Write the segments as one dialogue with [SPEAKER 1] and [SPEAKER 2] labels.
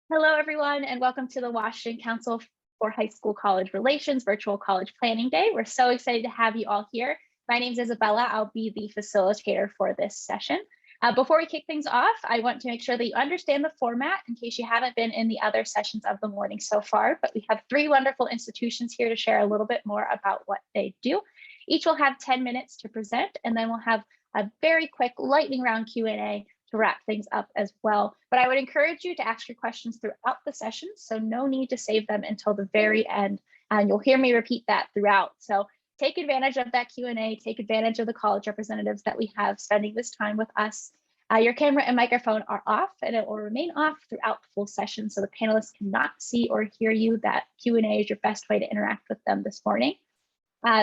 [SPEAKER 1] Hello, everyone, and welcome to the Washington Council for High School College Relations Virtual College Planning Day. We're so excited to have you all here. My name is Isabella. I'll be the facilitator for this session. Before we kick things off, I want to make sure that you understand the format in case you haven't been in the other sessions of the morning so far, but we have three wonderful institutions here to share a little bit more about what they do. Each will have 10 minutes to present, and then we'll have a very quick lightning round Q&A to wrap things up as well. But I would encourage you to ask your questions throughout the session, so no need to save them until the very end. And you'll hear me repeat that throughout. So take advantage of that Q&A, take advantage of the college representatives that we have spending this time with us. Your camera and microphone are off, and it will remain off throughout the full session, so the panelists cannot see or hear you. That Q&A is your best way to interact with them this morning.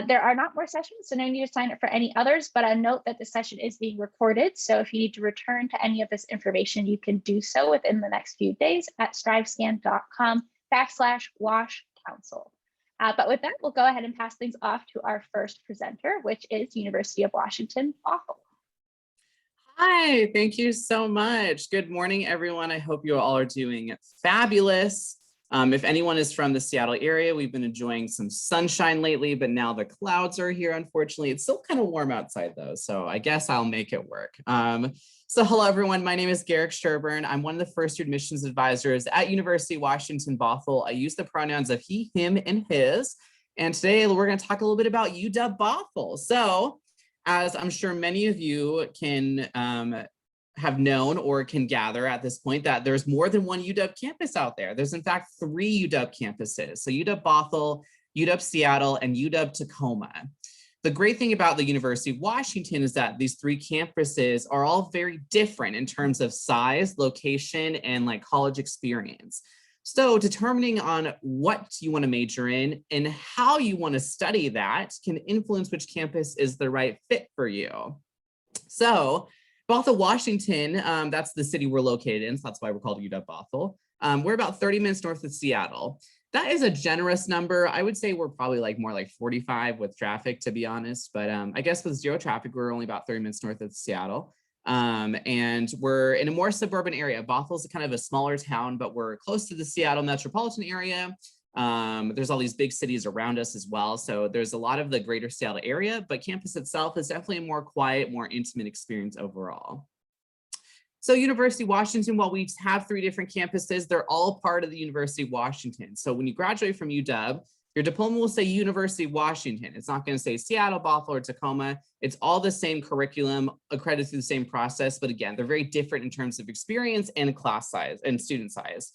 [SPEAKER 1] There are not more sessions, so no need to sign up for any others, but a note that the session is being recorded. So if you need to return to any of this information, you can do so within the next few days at strivescan.com/WashCouncil. But with that, we'll go ahead and pass things off to our first presenter, which is University of Washington, Bothell.
[SPEAKER 2] Hi, thank you so much. Good morning, everyone. I hope you all are doing fabulous. If anyone is from the Seattle area, we've been enjoying some sunshine lately, but now the clouds are here, unfortunately. It's still kind of warm outside though, so I guess I'll make it work. So hello, everyone. My name is Garrick Sherburn. I'm one of the first year admissions advisors at University of Washington, Bothell. I use the pronouns of he, him, and his. And today we're going to talk a little bit about UW Bothell. So as I'm sure many of you can have known or can gather at this point, that there's more than one UW campus out there. There's in fact 3 UW campuses. So UW Bothell, UW Seattle, and UW Tacoma. The great thing about the University of Washington is that these 3 campuses are all very different in terms of size, location, and like college experience. So determining on what you want to major in and how you want to study that can influence which campus is the right fit for you. So Bothell, Washington, that's the city we're located in, so that's why we're called UW Bothell. We're about 30 minutes north of Seattle. That is a generous number. I would say we're probably like more like 45 with traffic, to be honest. But I guess with zero traffic, we're only about 30 minutes north of Seattle. And we're in a more suburban area. Bothell is kind of a smaller town, but we're close to the Seattle metropolitan area. There's all these big cities around us as well. So there's a lot of the greater Seattle area, but campus itself is definitely a more quiet, more intimate experience overall. So University of Washington, while we have 3 different campuses, they're all part of the University of Washington. So when you graduate from UW, your diploma will say University of Washington. It's not going to say Seattle, Bothell, or Tacoma. It's all the same curriculum, accredited through the same process. But again, they're very different in terms of experience and class size and student size.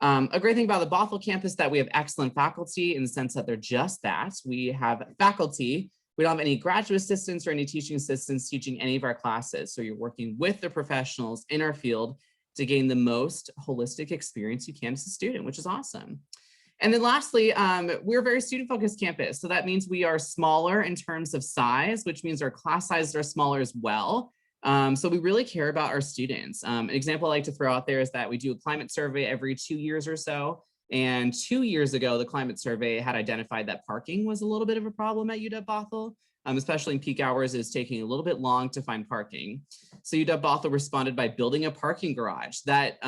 [SPEAKER 2] A great thing about the Bothell campus is that we have excellent faculty in the sense that they're just that. We have faculty. We don't have any graduate assistants or any teaching assistants teaching any of our classes. So you're working with the professionals in our field to gain the most holistic experience you can as a student, which is awesome. And then lastly, we're a very student-focused campus. So that means we are smaller in terms of size, which means our class sizes are smaller as well. So we really care about our students. An example I like to throw out there is that we do a climate survey every 2 years or so. And 2 years ago, the climate survey had identified that parking was a little bit of a problem at UW Bothell, especially in peak hours. It's taking a little bit long to find parking. So UW Bothell responded by building a parking garage that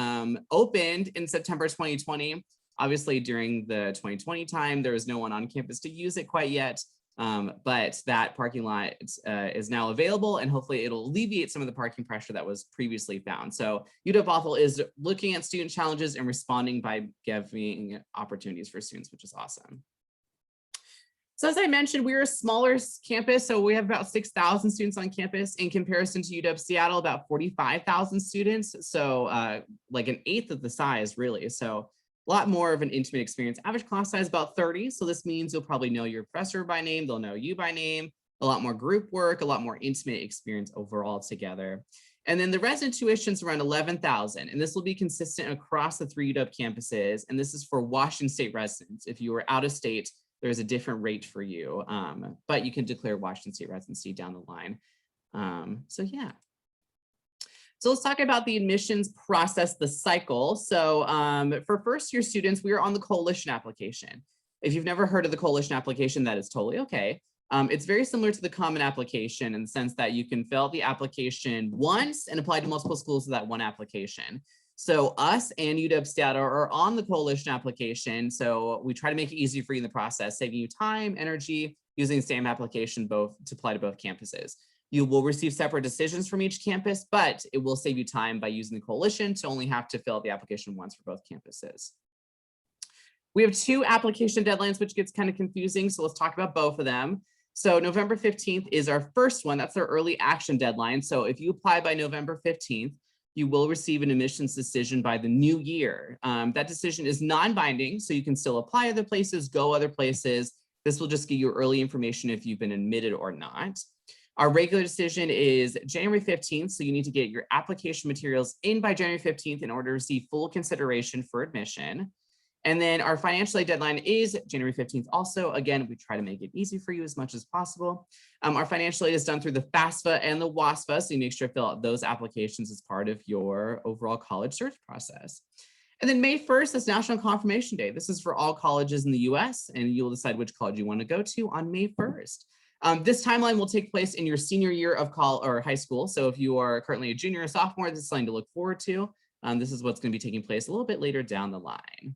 [SPEAKER 2] opened in September 2020. Obviously, during the 2020 time, there was no one on campus to use it quite yet. But that parking lot is now available, and hopefully it'll alleviate some of the parking pressure that was previously found. So UW Bothell is looking at student challenges and responding by giving opportunities for students, which is awesome. So as I mentioned, we're a smaller campus, so we have about 6,000 students on campus in comparison to UW Seattle, about 45,000 students. So like an eighth of the size, really. So a lot more of an intimate experience. Average class size about 30. So this means you'll probably know your professor by name. They'll know you by name. A lot more group work, a lot more intimate experience overall together. And then the resident tuition is around $11,000. And this will be consistent across the 3 UW campuses. And this is for Washington State residents. If you are out of state, there's a different rate for you. But you can declare Washington State residency down the line. So yeah. So let's talk about the admissions process, the cycle. So for first year students, we are on the coalition application. If you've never heard of the coalition application, that is totally okay. It's very similar to the common application in the sense that you can fill out the application once and apply to multiple schools with that one application. So us and UW Seattle are on the coalition application. So we try to make it easy for you in the process, saving you time, energy, using the same application both to apply to both campuses. You will receive separate decisions from each campus, but it will save you time by using the coalition to only have to fill out the application once for both campuses. We have 2 application deadlines, which gets kind of confusing. So let's talk about both of them. So November 15th is our first one. That's our early action deadline. So if you apply by November 15th, you will receive an admissions decision by the new year. That decision is non-binding, so you can still apply other places, go other places. This will just give you early information if you've been admitted or not. Our regular decision is January 15th, so you need to get your application materials in by January 15th in order to receive full consideration for admission. And then our financial aid deadline is January 15th also. Again, we try to make it easy for you as much as possible. Our financial aid is done through the FAFSA and the WASFA, so you make sure to fill out those applications as part of your overall college search process. And then May 1st is National Confirmation Day. This is for all colleges in the US, and you'll decide which college you want to go to on May 1st. This timeline will take place in your senior year of college or high school. So if you are currently a junior or sophomore, this is something to look forward to. This is what's going to be taking place a little bit later down the line.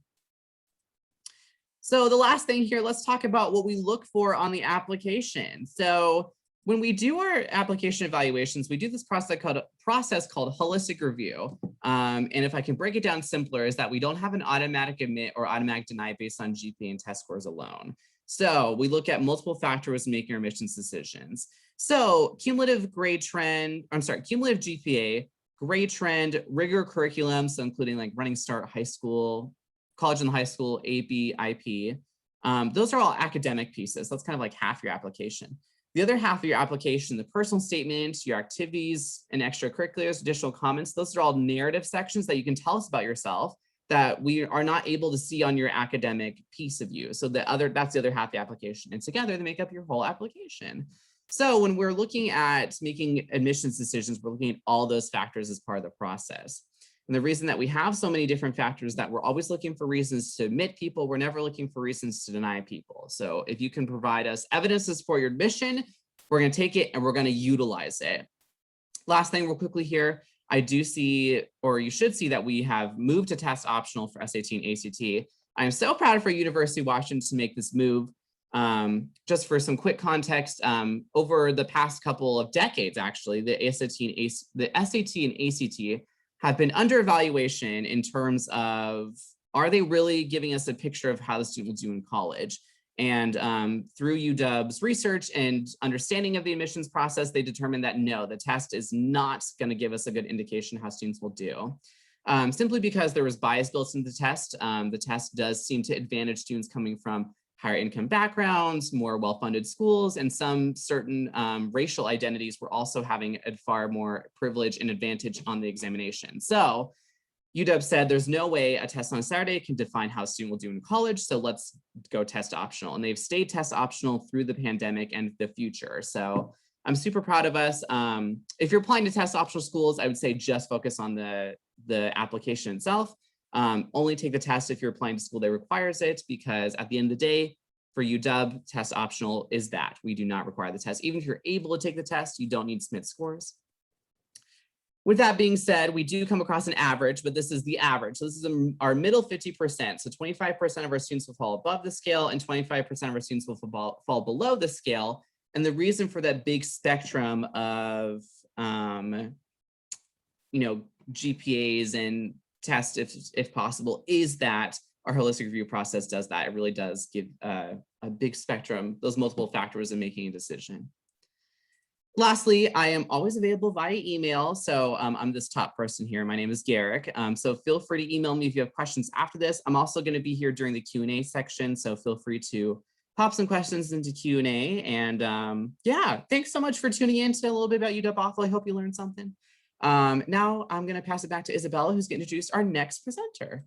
[SPEAKER 2] So the last thing here, let's talk about what we look for on the application. So when we do our application evaluations, we do this process called holistic review. And if I can break it down simpler, is that we don't have an automatic admit or automatic deny based on GPA and test scores alone. So we look at multiple factors in making our admissions decisions. So cumulative GPA, grade trend, rigor curriculum, so including like Running Start, high school, college and high school, AP, IP. Those are all academic pieces. That's kind of like half your application. The other half of your application, the personal statement, your activities and extracurriculars, additional comments, those are all narrative sections that you can tell us about yourself that we are not able to see on your academic piece of you. So that's the other half of the application. And together they make up your whole application. So when we're looking at making admissions decisions, we're looking at all those factors as part of the process. And the reason that we have so many different factors that we're always looking for reasons to admit people, we're never looking for reasons to deny people. So if you can provide us evidence to support your admission, we're going to take it and we're going to utilize it. Last thing real quickly here, I do see, or you should see that we have moved to test optional for SAT and ACT. I'm so proud for University of Washington to make this move. Just for some quick context, over the past couple of decades, actually, the SAT and ACT have been under evaluation in terms of, are they really giving us a picture of how the student will do in college? And through UW's research and understanding of the admissions process, they determined that no, the test is not going to give us a good indication how students will do. Simply because there was bias built into the test. The test does seem to advantage students coming from higher income backgrounds, more well-funded schools, and some certain racial identities were also having a far more privilege and advantage on the examination. So UW said there's no way a test on a Saturday can define how a student will do in college, so let's go test optional. And they've stayed test optional through the pandemic and the future. So I'm super proud of us. If you're applying to test optional schools, I would say just focus on the application itself. Only take the test if you're applying to school that requires it, because at the end of the day, for UW, test optional is that. We do not require the test. Even if you're able to take the test, you don't need to submit scores. With that being said, we do come across an average, but this is the average. So this is our middle 50%. So 25% of our students will fall above the scale and 25% of our students will fall below the scale. And the reason for that big spectrum of, GPAs and tests, if possible, is that our holistic review process does that. It really does give a big spectrum, those multiple factors in making a decision. Lastly, I am always available via email. So I'm this top person here. My name is Garrick. So feel free to email me if you have questions after this. I'm also going to be here during the Q&A section. So feel free to pop some questions into Q&A. And yeah, thanks so much for tuning in to a little bit about UW Bothell. I hope you learned something. Now I'm going to pass it back to Isabella, who's going to introduce our next presenter.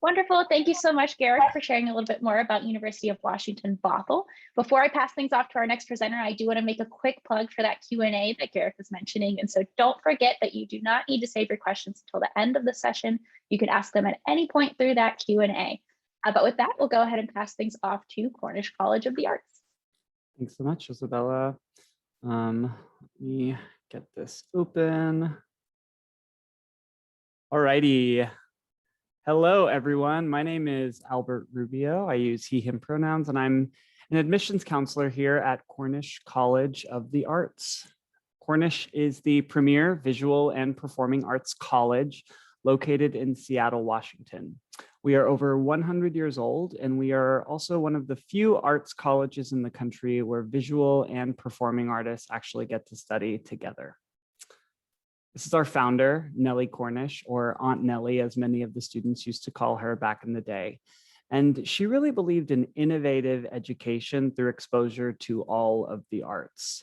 [SPEAKER 1] Wonderful. Thank you so much, Garrick, for sharing a little bit more about University of Washington Bothell. Before I pass things off to our next presenter, I do want to make a quick plug for that Q&A that Garrick was mentioning. And so don't forget that you do not need to save your questions until the end of the session. You can ask them at any point through that Q&A. But with that, we'll go ahead and pass things off to Cornish College of the Arts.
[SPEAKER 3] Thanks so much, Isabella. Let me get this open. Alrighty. Hello, everyone. My name is Albert Rubio. I use he, him pronouns, and I'm an admissions counselor here at Cornish College of the Arts. Cornish is the premier visual and performing arts college located in Seattle, Washington. We are over 100 years old, and we are also one of the few arts colleges in the country where visual and performing artists actually get to study together. This is our founder, Nellie Cornish, or Aunt Nellie, as many of the students used to call her back in the day. And she really believed in innovative education through exposure to all of the arts.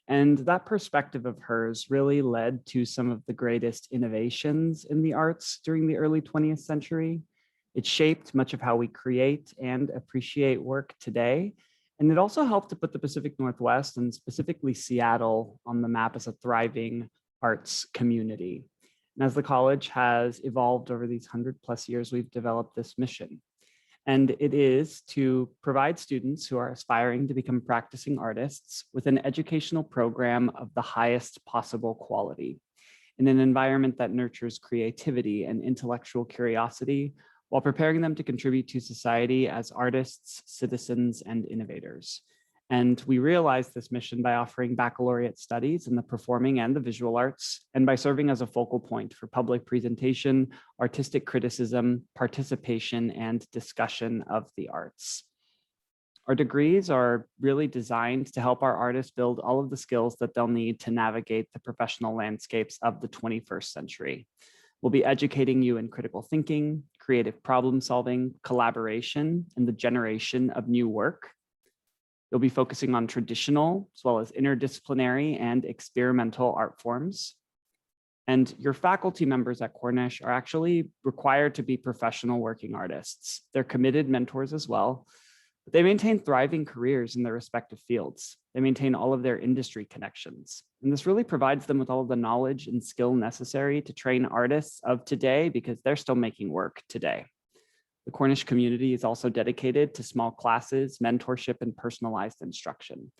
[SPEAKER 3] And that perspective of hers really led to some of the greatest innovations in the arts during the early 20th century. It shaped much of how we create and appreciate work today. And it also helped to put the Pacific Northwest, and specifically Seattle, on the map as a thriving arts community. And as the college has evolved over these 100+ years, we've developed this mission. And it is to provide students who are aspiring to become practicing artists with an educational program of the highest possible quality in an environment that nurtures creativity and intellectual curiosity while preparing them to contribute to society as artists, citizens, and innovators. And we realize this mission by offering baccalaureate studies in the performing and the visual arts, and by serving as a focal point for public presentation, artistic criticism, participation, and discussion of the arts. Our degrees are really designed to help our artists build all of the skills that they'll need to navigate the professional landscapes of the 21st century. We'll be educating you in critical thinking, creative problem solving, collaboration, and the generation of new work. You'll be focusing on traditional as well as interdisciplinary and experimental art forms. And your faculty members at Cornish are actually required to be professional working artists. They're committed mentors as well, but they maintain thriving careers in their respective fields. They maintain all of their industry connections. And this really provides them with all of the knowledge and skill necessary to train artists of today, because they're still making work today. The Cornish community is also dedicated to small classes, mentorship, and personalized instruction.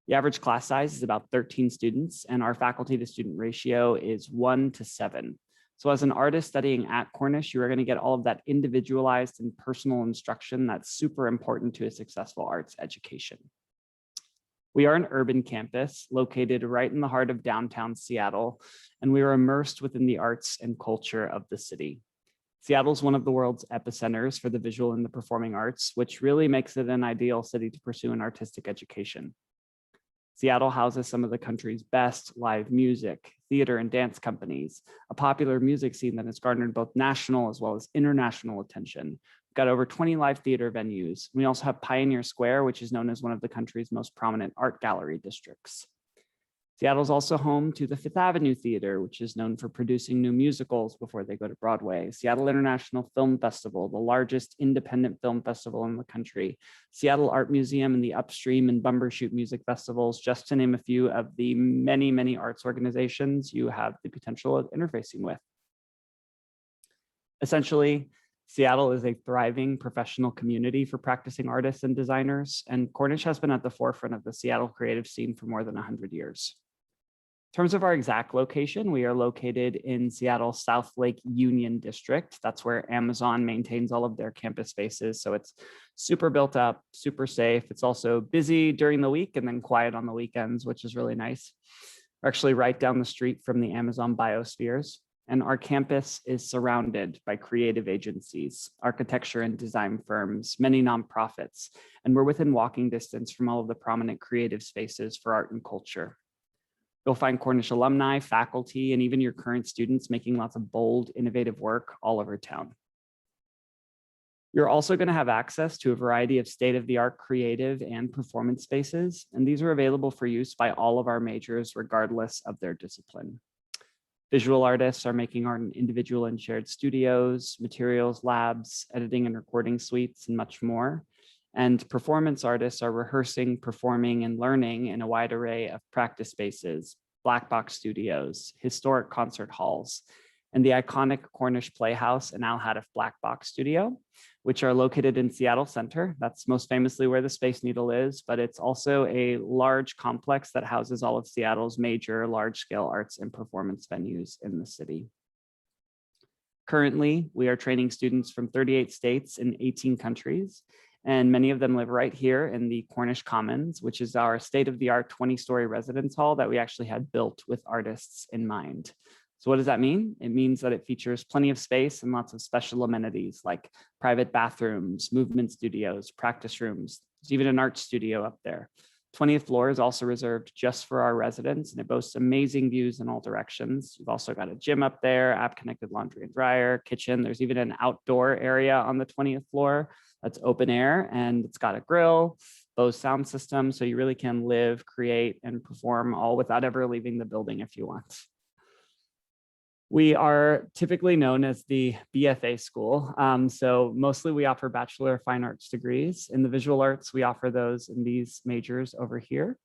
[SPEAKER 3] The average class size is about 13 students, and our faculty to student ratio is 1:7. So as an artist studying at Cornish, you are going to get all of that individualized and personal instruction that's super important to a successful arts education. We are an urban campus located right in the heart of downtown Seattle, and we are immersed within the arts and culture of the city. Seattle is one of the world's epicenters for the visual and the performing arts, which really makes it an ideal city to pursue an artistic education. Seattle houses some of the country's best live music, theater, and dance companies, a popular music scene that has garnered both national as well as international attention. We've got over 20 live theater venues. We also have Pioneer Square, which is known as one of the country's most prominent art gallery districts. Seattle is also home to the Fifth Avenue Theater, which is known for producing new musicals before they go to Broadway. Seattle International Film Festival, the largest independent film festival in the country. Seattle Art Museum and the Upstream and Bumbershoot Music Festivals, just to name a few of the many, many arts organizations you have the potential of interfacing with. Essentially, Seattle is a thriving professional community for practicing artists and designers, and Cornish has been at the forefront of the Seattle creative scene for more than 100 years. In terms of our exact location, we are located in Seattle's South Lake Union District. That's where Amazon maintains all of their campus spaces. So it's super built up, super safe. It's also busy during the week and then quiet on the weekends, which is really nice. We're actually right down the street from the Amazon biospheres. And our campus is surrounded by creative agencies, architecture and design firms, many nonprofits, and we're within walking distance from all of the prominent creative spaces for art and culture. You'll find Cornish alumni, faculty, and even your current students making lots of bold, innovative work all over town. You're also going to have access to a variety of state-of-the-art creative and performance spaces, and these are available for use by all of our majors, regardless of their discipline. Visual artists are making art in individual and shared studios, materials labs, editing and recording suites, and much more. And performance artists are rehearsing, performing, and learning in a wide array of practice spaces, black box studios, historic concert halls, and the iconic Cornish Playhouse and Al Haddif Black Box Studio, which are located in Seattle Center. That's most famously where the Space Needle is, but it's also a large complex that houses all of Seattle's major large-scale arts and performance venues in the city. Currently, we are training students from 38 states in 18 countries, and many of them live right here in the Cornish Commons, which is our state-of-the-art 20-story residence hall that we actually had built with artists in mind. So what does that mean? It means that it features plenty of space and lots of special amenities like private bathrooms, movement studios, practice rooms. There's even an art studio up there. 20th floor is also reserved just for our residents, and it boasts amazing views in all directions. You've also got a gym up there, app-connected laundry and dryer, kitchen. There's even an outdoor area on the 20th floor that's open air, and it's got a grill, Bose sound system, so you really can live, create, and perform all without ever leaving the building if you want. We are typically known as the BFA school. So mostly we offer Bachelor of Fine Arts degrees. In the visual arts, we offer those in these majors over here.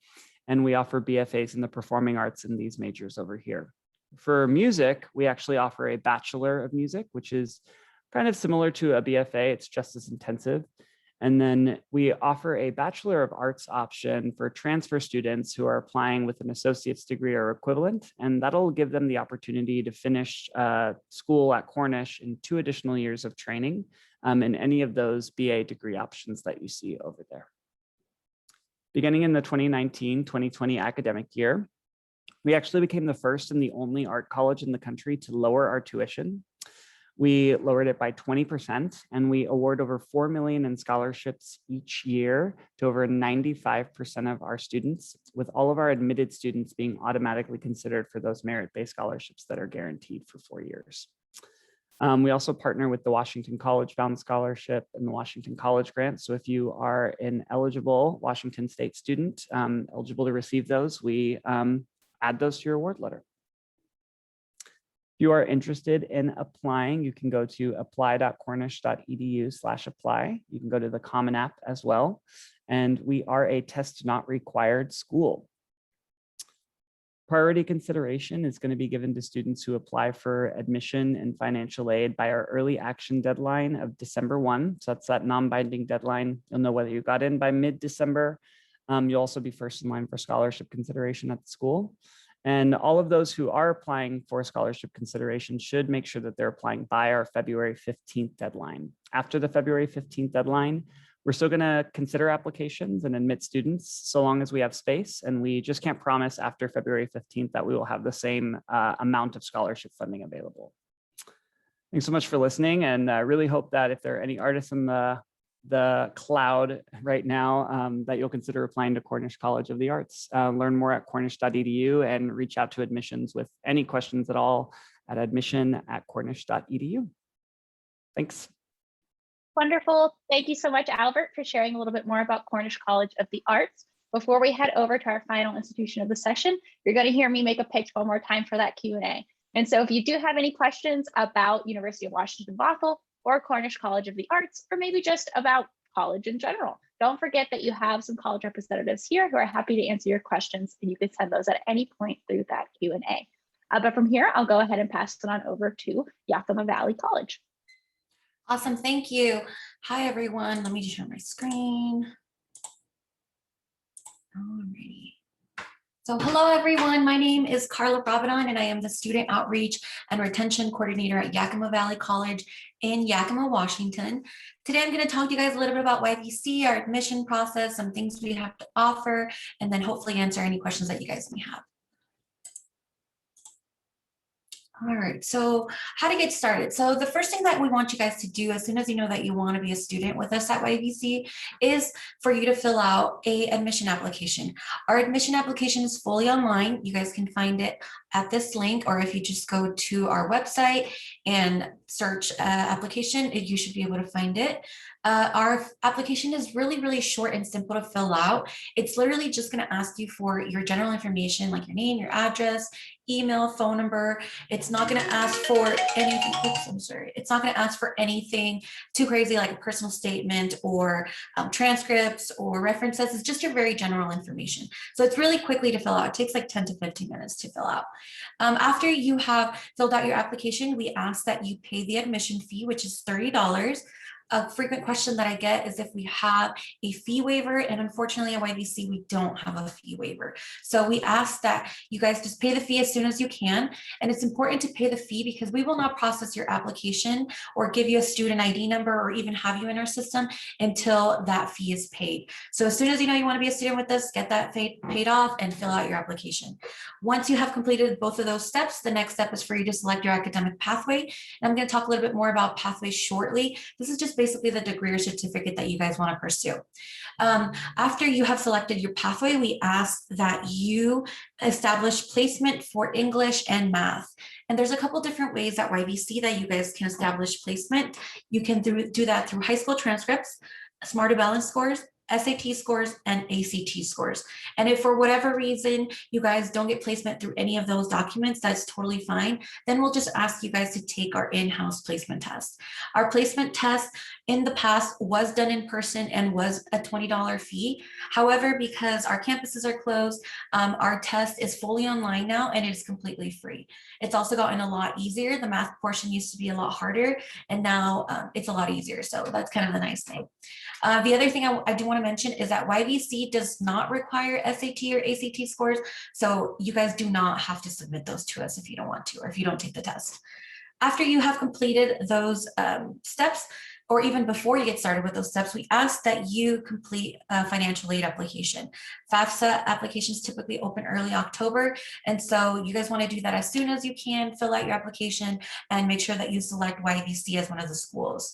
[SPEAKER 3] And we offer BFAs in the performing arts in these majors over here. For music, we actually offer a Bachelor of Music, which is kind of similar to a BFA. It's just as intensive. And then we offer a Bachelor of Arts option for transfer students who are applying with an associate's degree or equivalent, and that'll give them the opportunity to finish school at Cornish in 2 additional years of training in any of those BA degree options that you see over there. Beginning in the 2019-2020 academic year, we actually became the first and the only art college in the country to lower our tuition. We lowered it by 20%, and we award over $4 million in scholarships each year to over 95% of our students, with all of our admitted students being automatically considered for those merit-based scholarships that are guaranteed for 4 years. We also partner with the Washington College Bound Scholarship and the Washington College Grant. So if you are an eligible Washington State student, eligible to receive those, we add those to your award letter. If you are interested in applying, you can go to apply.cornish.edu/apply. You can go to the Common App as well. And we are a test not required school. Priority consideration is going to be given to students who apply for admission and financial aid by our early action deadline of December 1. So that's that non-binding deadline. You'll know whether you got in by mid-December. You'll also be first in line for scholarship consideration at the school. And all of those who are applying for scholarship consideration should make sure that they're applying by our February 15th deadline. After the February 15th deadline, we're still going to consider applications and admit students so long as we have space. And we just can't promise after February 15th that we will have the same amount of scholarship funding available. Thanks so much for listening. And I really hope that if there are any artists in the cloud right now that you'll consider applying to Cornish College of the Arts. Learn more at cornish.edu and reach out to admissions with any questions at all at admission@cornish.edu. Thanks.
[SPEAKER 1] Wonderful. Thank you so much, Albert, for sharing a little bit more about Cornish College of the Arts. Before we head over to our final institution of the session, you're going to hear me make a pitch one more time for that Q&A. And so if you do have any questions about University of Washington Bothell or Cornish College of the Arts, or maybe just about college in general, don't forget that you have some college representatives here who are happy to answer your questions, and you can send those at any point through that Q&A. But from here, I'll go ahead and pass it on over to Yakima Valley College.
[SPEAKER 4] Awesome, thank you. Hi, everyone. Let me just share my screen. Alrighty. So hello, everyone. My name is Carla Bravedon, and I am the Student Outreach and Retention Coordinator at Yakima Valley College in Yakima, Washington. Today, I'm going to talk to you guys a little bit about YVC, our admission process, some things we have to offer, and then hopefully answer any questions that you guys may have. All right, so how to get started. So the first thing that we want you guys to do as soon as you know that you want to be a student with us at YVC is for you to fill out a admission application. Our admission application is fully online. You guys can find it at this link, or if you just go to our website and search application, you should be able to find it. Our application is really, really short and simple to fill out. It's literally just going to ask you for your general information, like your name, your address, email, phone number. It's not going to ask for anything. Oops, I'm sorry. It's not going to ask for anything too crazy, like a personal statement or transcripts or references. It's just your very general information. So it's really quickly to fill out. It takes like 10 to 15 minutes to fill out. After you have filled out your application, we ask that you pay the admission fee, which is $30. a frequent question that I get is if we have a fee waiver, and unfortunately at YVC, we don't have a fee waiver. So we ask that you guys just pay the fee as soon as you can. And it's important to pay the fee because we will not process your application or give you a student ID number or even have you in our system until that fee is paid. So as soon as you know you want to be a student with us, get that paid off and fill out your application. Once you have completed both of those steps, the next step is for you to select your academic pathway. And I'm going to talk a little bit more about pathways shortly. This is just basically the degree or certificate that you guys want to pursue. After you have selected your pathway, we ask that you establish placement for English and math. And there's a couple different ways at YVC that you guys can establish placement. You can do that through high school transcripts, Smarter Balance scores, SAT scores, and ACT scores. And if for whatever reason you guys don't get placement through any of those documents, that's totally fine. Then we'll just ask you guys to take our in-house placement test. Our placement test in the past was done in person and was a $20 fee. However, because our campuses are closed, our test is fully online now and it's completely free. It's also gotten a lot easier. The math portion used to be a lot harder and now it's a lot easier. So that's kind of the nice thing. The other thing I do want to mention is that YVC does not require SAT or ACT scores. So you guys do not have to submit those to us if you don't want to, or if you don't take the test. After you have completed those steps, or even before you get started with those steps, we ask that you complete a financial aid application. FAFSA applications typically open early October. And so you guys want to do that as soon as you can, fill out your application and make sure that you select YVC as one of the schools.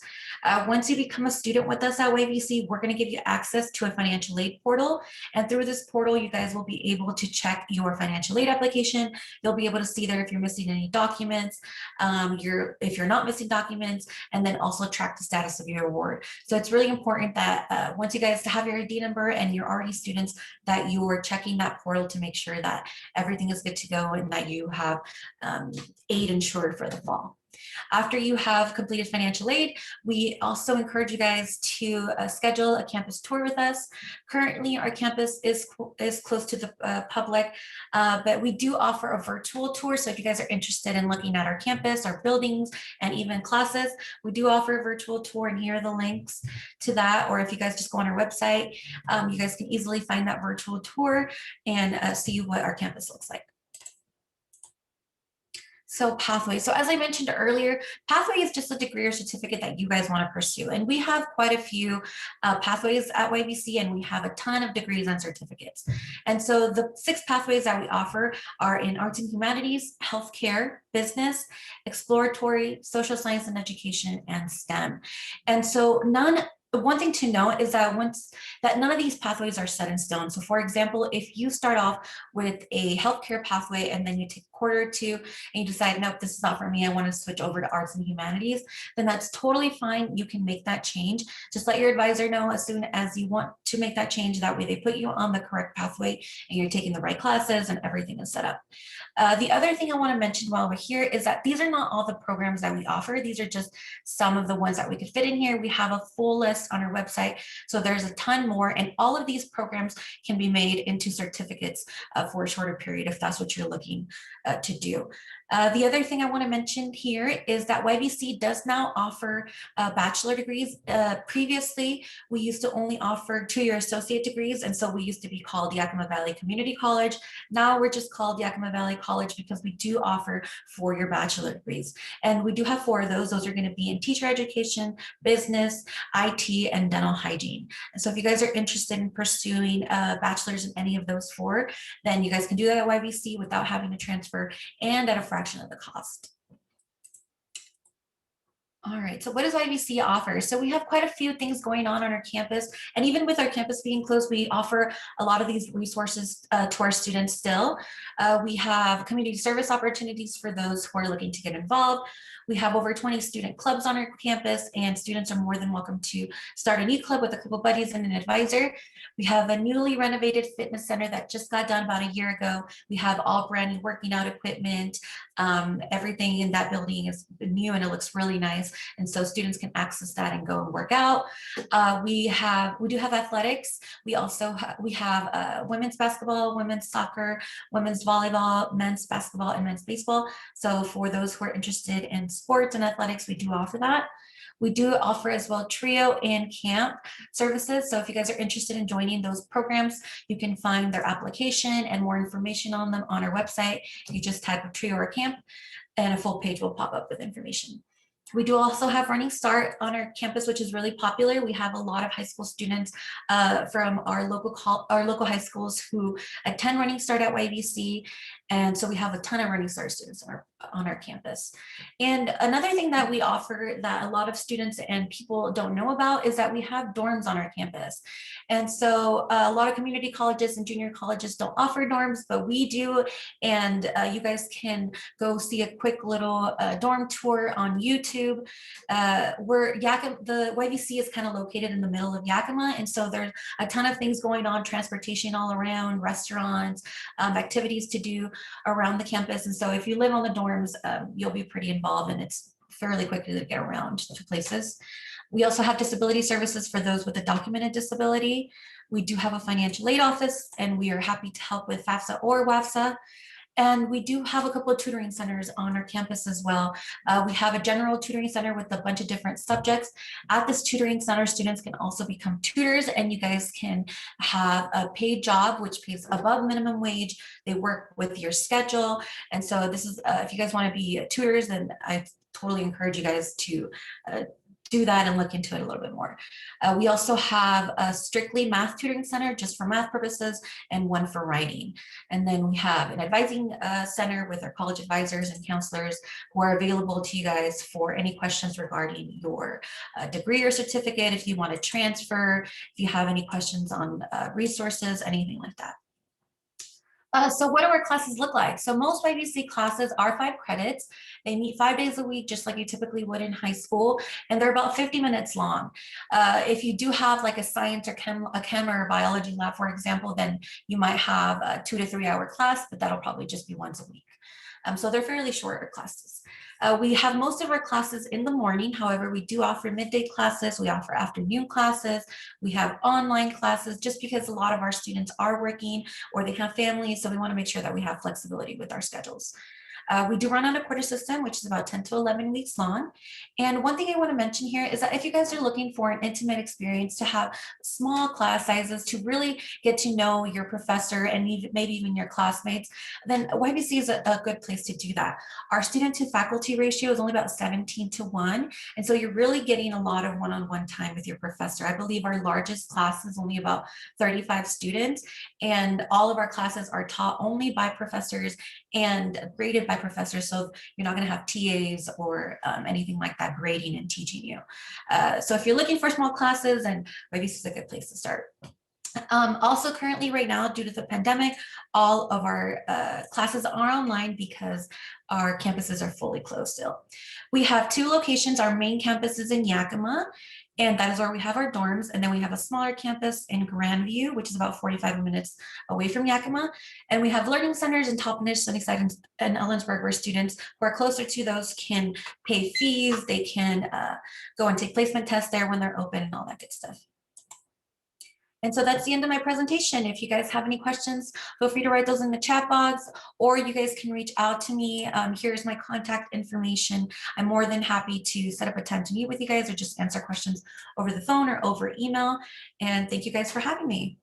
[SPEAKER 4] Once you become a student with us at YVC, we're going to give you access to a financial aid portal. And through this portal, you guys will be able to check your financial aid application. You'll be able to see there if you're missing any documents, if you're not missing documents, and then also track the status of your award. So it's really important that once you guys have your ID number and you're already students, that you are checking that portal to make sure that everything is good to go and that you have aid insured for the fall. After you have completed financial aid, we also encourage you guys to schedule a campus tour with us. Currently, our campus is close to the public, but we do offer a virtual tour. So if you guys are interested in looking at our campus, our buildings, and even classes, we do offer a virtual tour, and here are the links to that. Or if you guys just go on our website, you guys can easily find that virtual tour and see what our campus looks like. So pathway. So as I mentioned earlier, pathway is just a degree or certificate that you guys want to pursue. And we have quite a few pathways at YVC, and we have a ton of degrees and certificates. And so the 6 pathways that we offer are in arts and humanities, healthcare, business, exploratory, social science and education, and STEM. And so one thing to note is that none of these pathways are set in stone. So for example, if you start off with a healthcare pathway and then you take a quarter or two and you decide, nope, this is not for me, I want to switch over to arts and humanities, then that's totally fine. You can make that change. Just let your advisor know as soon as you want to make that change. That way they put you on the correct pathway and you're taking the right classes and everything is set up. The other thing I want to mention while we're here is that these are not all the programs that we offer. These are just some of the ones that we could fit in here. We have a full list on our website. So there's a ton more, and all of these programs can be made into certificates for a shorter period if that's what you're looking to do. The other thing I want to mention here is that YVC does now offer bachelor degrees. Previously, we used to only offer 2-year associate degrees, and so we used to be called Yakima Valley Community College. Now we're just called Yakima Valley College because we do offer 4-year bachelor degrees. And we do have 4 of those. Those are going to be in teacher education, business, IT, and dental hygiene. And so if you guys are interested in pursuing a bachelor's in any of those 4, then you guys can do that at YVC without having to transfer and at a fraction of the cost. All right, so what does YVC offer? So we have quite a few things going on our campus, and even with our campus being closed, we offer a lot of these resources to our students still. We have community service opportunities for those who are looking to get involved. We have over 20 student clubs on our campus, and students are more than welcome to start a new club with a couple buddies and an advisor. We have a newly renovated fitness center that just got done about a year ago. We have all brand new working out equipment. Everything in that building is new and it looks really nice. And so students can access that and go and work out. We do have athletics. We also have women's basketball, women's soccer, women's volleyball, men's basketball, and men's baseball. So for those who are interested in sports and athletics, we do offer that. We do offer as well trio and camp services. So if you guys are interested in joining those programs, you can find their application and more information on them on our website. You just type a trio or camp and a full page will pop up with information. We do also have Running Start on our campus, which is really popular. We have a lot of high school students from our local high schools who attend Running Start at YVC. And so we have a ton of Running Start students on our campus. And another thing that we offer that a lot of students and people don't know about is that we have dorms on our campus. And so a lot of community colleges and junior colleges don't offer dorms, but we do. And you guys can go see a quick little dorm tour on YouTube. The YVC is kind of located in the middle of Yakima. And so there's a ton of things going on, transportation all around, restaurants, activities to do around the campus. And so if you live on the dorms, you'll be pretty involved and it's fairly quickly to get around to places. We also have disability services for those with a documented disability. We do have a financial aid office and we are happy to help with FAFSA or WAFSA. And we do have a couple of tutoring centers on our campus as well. We have a general tutoring center with a bunch of different subjects. At this tutoring center, students can also become tutors and you guys can have a paid job, which pays above minimum wage. They work with your schedule. And so this is, if you guys want to be tutors, then I totally encourage you guys to do that and look into it a little bit more. We also have a strictly math tutoring center just for math purposes and one for writing. And then we have an advising center with our college advisors and counselors who are available to you guys for any questions regarding your degree or certificate, if you want to transfer, if you have any questions on resources, anything like that. So what do our classes look like? So most YVC classes are 5 credits. They meet 5 days a week, just like you typically would in high school, and they're about 50 minutes long. If you do have like a science or chem or a biology lab, for example, then you might have a 2 to 3 hour class, but that'll probably just be once a week. So they're fairly shorter classes. We have most of our classes in the morning. However, we do offer midday classes. We offer afternoon classes. We have online classes just because a lot of our students are working or they have families. So we want to make sure that we have flexibility with our schedules. We do run on a quarter system, which is about 10 to 11 weeks long. And one thing I want to mention here is that if you guys are looking for an intimate experience to have small class sizes to really get to know your professor and maybe even your classmates, then YVC is a good place to do that. Our student to faculty ratio is only about 17:1. And so you're really getting a lot of one-on-one time with your professor. I believe our largest class is only about 35 students, and all of our classes are taught only by professors and graded by professors. So you're not going to have TAs or anything like that grading and teaching you. So if you're looking for small classes, then maybe this is a good place to start. Also currently right now, due to the pandemic, all of our classes are online because our campuses are fully closed still. We have 2 locations. Our main campus is in Yakima, and that is where we have our dorms. And then we have a smaller campus in Grandview, which is about 45 minutes away from Yakima. And we have learning centers in Toppenish, Sunnyside, and Ellensburg, where students who are closer to those can pay fees. They can go and take placement tests there when they're open and all that good stuff. And so that's the end of my presentation. If you guys have any questions, feel free to write those in the chat box, or you guys can reach out to me. Here's my contact information. I'm more than happy to set up a time to meet with you guys or just answer questions over the phone or over email. And thank you guys for having me.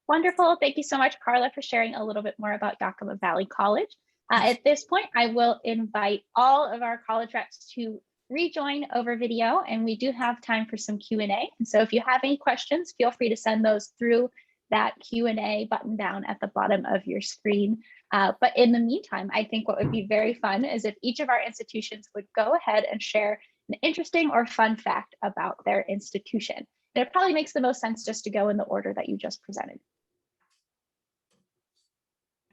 [SPEAKER 1] Wonderful. Thank you so much, Carla, for sharing a little bit more about Yakima Valley College. At this point, I will invite all of our college reps to rejoin over video, and we do have time for some Q&A. And so if you have any questions, feel free to send those through that Q&A button down at the bottom of your screen. But in the meantime, I think what would be very fun is if each of our institutions would go ahead and share an interesting or fun fact about their institution. And it probably makes the most sense just to go in the order that you just presented.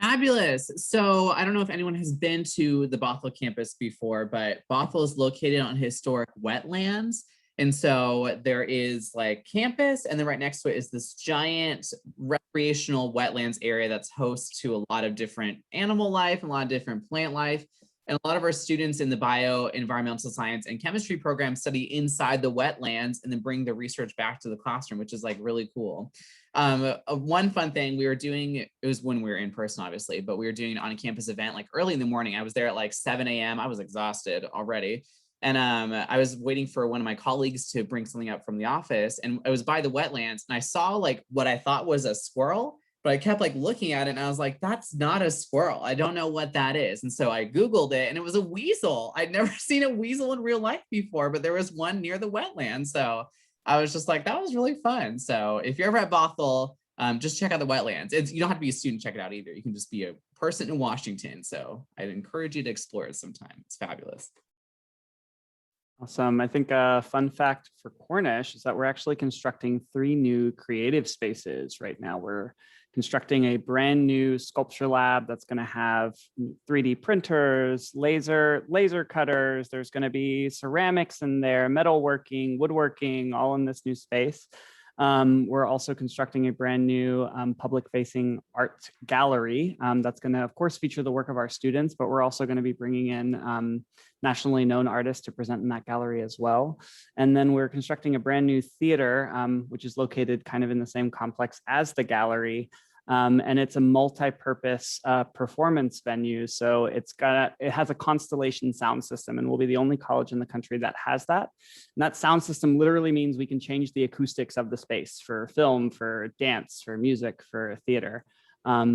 [SPEAKER 2] Fabulous. So I don't know if anyone has been to the Bothell campus before, but Bothell is located on historic wetlands. And so there is like campus, and then right next to it is this giant recreational wetlands area that's host to a lot of different animal life, and a lot of different plant life. And a lot of our students in the bio, environmental science, and chemistry program study inside the wetlands and then bring the research back to the classroom, which is like really cool. One fun thing we were doing, it was when we were in person, obviously, but we were doing an on-campus event like early in the morning. I was there at like 7 a.m. I was exhausted already. And I was waiting for one of my colleagues to bring something up from the office, and I was by the wetlands, and I saw like what I thought was a squirrel, but I kept like looking at it and I was like, that's not a squirrel. I don't know what that is. And so I Googled it and it was a weasel. I'd never seen a weasel in real life before, but there was one near the wetland. So I was just like, that was really fun. So if you're ever at Bothell, just check out the wetlands. You don't have to be a student, check it out either. You can just be a person in Washington. So I'd encourage you to explore it sometime. It's fabulous.
[SPEAKER 3] Awesome. I think a fun fact for Cornish is that we're actually constructing 3 new creative spaces right now. We're constructing a brand new sculpture lab that's going to have 3D printers, laser cutters. There's going to be ceramics in there, metalworking, woodworking, all in this new space. We're also constructing a brand new public-facing art gallery that's going to, of course, feature the work of our students, but we're also going to be bringing in nationally known artists to present in that gallery as well. And then we're constructing a brand new theater, which is located kind of in the same complex as the gallery. And it's a multi-purpose performance venue. So it has a Constellation sound system, and we'll be the only college in the country that has that. And that sound system literally means we can change the acoustics of the space for film, for dance, for music, for theater.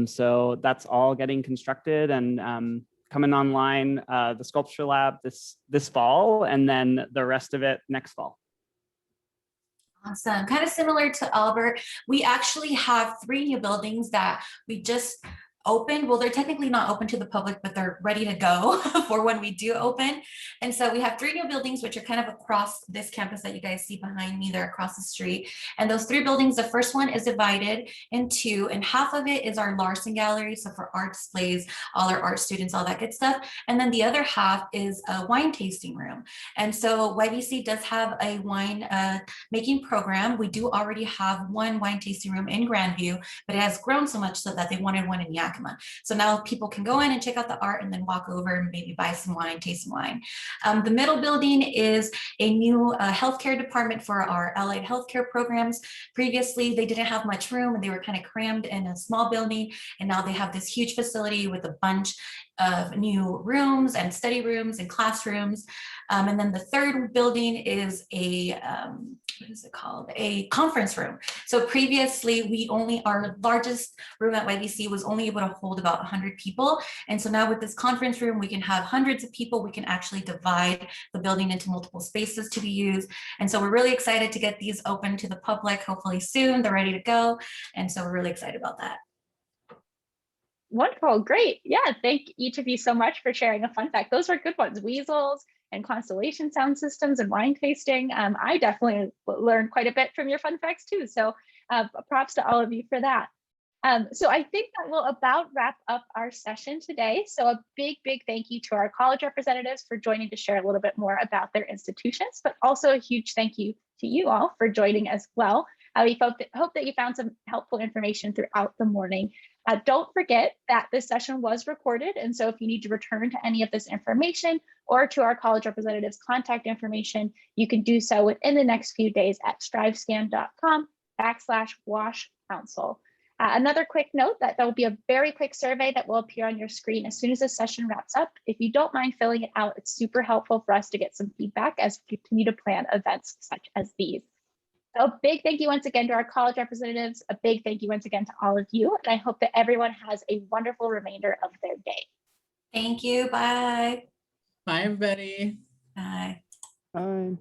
[SPEAKER 3] So that's all getting constructed and coming online, the sculpture lab this fall, and then the rest of it next fall.
[SPEAKER 4] Awesome. Kind of similar to Albert, we actually have 3 new buildings that we just opened. Well, they're technically not open to the public, but they're ready to go for when we do open. And so we have 3 new buildings, which are kind of across this campus that you guys see behind me. They're across the street. And those 3 buildings, the first one is divided in 2, and half of it is our Larson Gallery. So for art displays, all our art students, all that good stuff. And then the other half is a wine tasting room. And so YVC does have a wine making program. We do already have one wine tasting room in Grandview, but it has grown so much so that they wanted one in Yakima. So now people can go in and check out the art and then walk over and maybe buy some wine, taste some wine. The middle building is a new healthcare department for our allied healthcare programs. Previously, they didn't have much room and they were kind of crammed in a small building. And now they have this huge facility with a bunch of new rooms and study rooms and classrooms. And then the third building is a, what is it called? A conference room. So previously our largest room at YVC was only able to hold about 100 people. And so now with this conference room, we can have hundreds of people. We can actually divide the building into multiple spaces to be used. And so we're really excited to get these open to the public, hopefully soon. They're ready to go. And so we're really excited about that.
[SPEAKER 1] Wonderful, great. Yeah, thank each of you so much for sharing a fun fact. Those are good ones, weasels and Constellation sound systems and wine tasting. I definitely learned quite a bit from your fun facts too. So props to all of you for that. So I think that will about wrap up our session today. So a big thank you to our college representatives for joining to share a little bit more about their institutions, but also a huge thank you to you all for joining as well. We hope that you found some helpful information throughout the morning. Don't forget that this session was recorded. And so if you need to return to any of this information or to our college representatives' contact information, you can do so within the next few days at strivescan.com/wash council. Another quick note that there will be a very quick survey that will appear on your screen as soon as this session wraps up. If you don't mind filling it out, it's super helpful for us to get some feedback as we continue to plan events such as these. So a big thank you once again to our college representatives, a big thank you once again to all of you, and I hope that everyone has a wonderful remainder of their day.
[SPEAKER 4] Thank you, bye.
[SPEAKER 2] Bye, everybody.
[SPEAKER 4] Bye.
[SPEAKER 3] Bye.